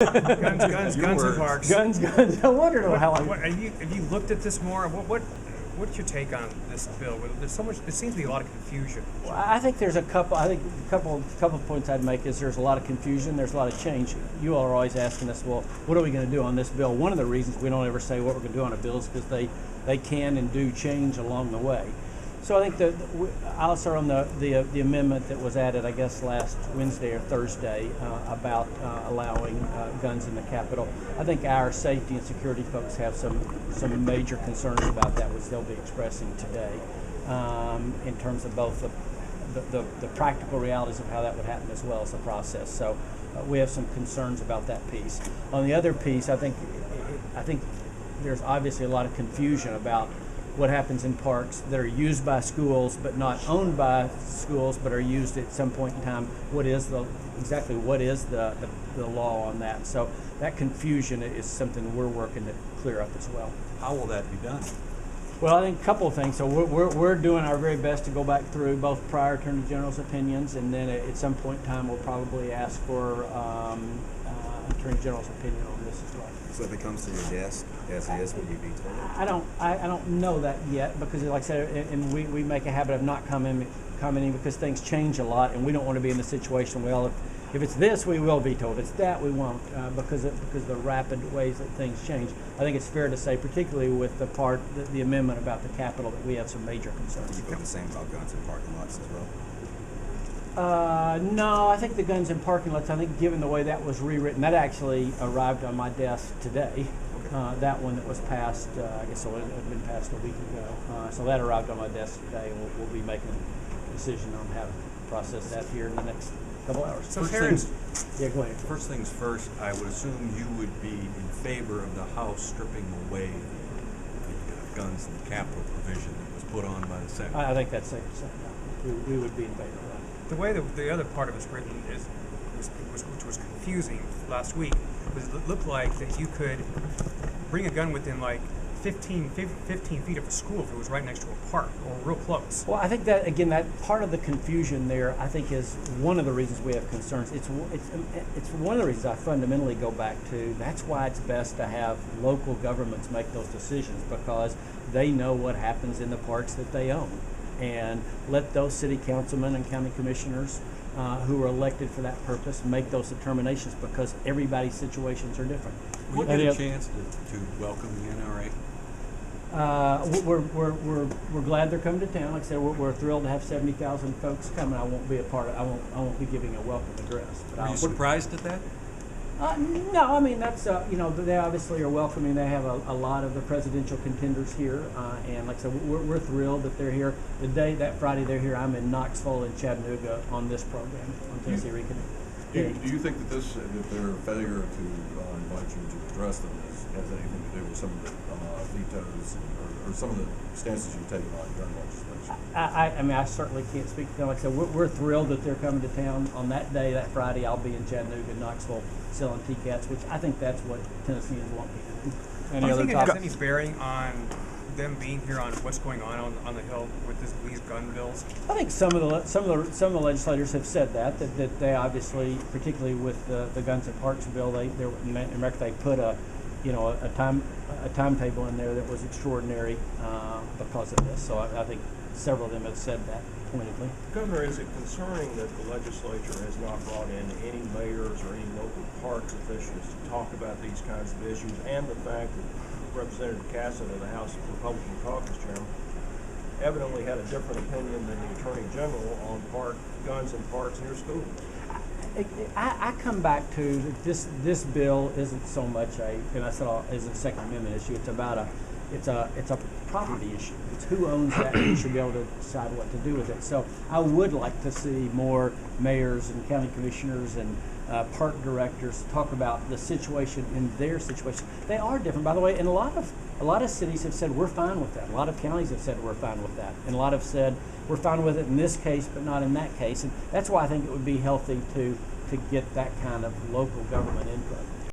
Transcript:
Guns and parks. Guns. I wondered how long. Have you looked at this more? What's your take on this bill? There's so much. There seems to be a lot of confusion. Well, I think there's a couple. I think a couple of points I'd make is there's a lot of confusion. There's a lot of change. You all are always asking us, well, what are we going to do on this bill? One of the reasons we don't ever say what we're going to do on a bill is because they can and do change along the way. So I think I'll start on the amendment that was added, I guess, last Wednesday or Thursday about allowing guns in the Capitol. I think our safety and security folks have some major concerns about that, which they'll be expressing today, in terms of both the practical realities of how that would happen as well as the process. So we have some concerns about that piece. On the other piece, I think there's obviously a lot of confusion about what happens in parks that are used by schools but not owned by schools but are used at some point in time. What is the law on that? So that confusion is something we're working to clear up as well. How will that be done? Well, I think a couple of things. So we're doing our very best to go back through both prior Attorney General's opinions, and then at some point in time we'll probably ask for Attorney General's opinion on this as well. So if it comes to your desk as is, will you be told? I don't know that yet, because like I said, and we make a habit of not commenting because things change a lot, and we don't want to be in the situation, well, if it's this, we will be told. If it's that, we won't, because of the rapid ways that things change. I think it's fair to say, particularly with the amendment about the Capitol, that we have some major concerns. You feel the same about guns in parking lots as well? No, I think the guns in parking lots, I think given the way that was rewritten, that actually arrived on my desk today. Okay. That one that was passed, I guess it had been passed a week ago. So that arrived on my desk today, and we'll be making a decision on how to process that here in the next couple hours. So yeah, go ahead. First things first, I would assume you would be in favor of the House stripping away the guns in the Capitol provision that was put on by the Senate. I think that's safe to say. Yeah. We would be in favor of that. The way the other part of it's written which was confusing last week, was it looked like that you could bring a gun within like 15 feet of a school if it was right next to a park or real close. Well, I think that, again, that part of the confusion there, I think, is one of the reasons we have concerns. It's one of the reasons I fundamentally go back to, that's why it's best to have local governments make those decisions, because they know what happens in the parks that they own. And let those city councilmen and county commissioners who are elected for that purpose make those determinations, because everybody's situations are different. Will you get a chance to welcome the NRA? We're glad they're coming to town. Like I said, we're thrilled to have 70,000 folks coming. I won't be a part of. I won't be giving a welcome address. But Are you surprised at that? No, I mean, that's they obviously are welcoming. They have a lot of the presidential contenders here, and like I said, we're thrilled that they're here. That Friday they're here. I'm in Knoxville and Chattanooga on this program on Tennessee Recon. Do you think that their failure to invite you to address them has anything to do with some of the vetoes or some of the stances you've taken on gun legislation? I mean, I certainly can't speak to them. Like I said, we're thrilled that they're coming to town on that day, that Friday. I'll be in Chattanooga, Knoxville, selling TCATs, which I think that's what Tennesseans want me to do. Do you think it has any bearing on them being here on what's going on the Hill with these gun bills? I think some of the legislators have said that they obviously, particularly with the Guns and Parks bill, they put a timetable in there that was extraordinary because of this. So I think several of them have said that pointedly. Governor, is it concerning that the legislature has not brought in any mayors or any local parks officials to talk about these kinds of issues, and the fact that Representative Cassidy of the House Republican Caucus Chairman evidently had a different opinion than the Attorney General on guns and parks near schools? I come back to this bill isn't so much isn't a Second Amendment issue. It's about it's a property issue. It's who owns that, and who should be able to decide what to do with it. So I would like to see more mayors and county commissioners and park directors talk about the situation in their situation. They are different, by the way, and a lot of cities have said we're fine with that. A lot of counties have said we're fine with that, and a lot have said we're fine with it in this case, but not in that case. And that's why I think it would be healthy to get that kind of local government input.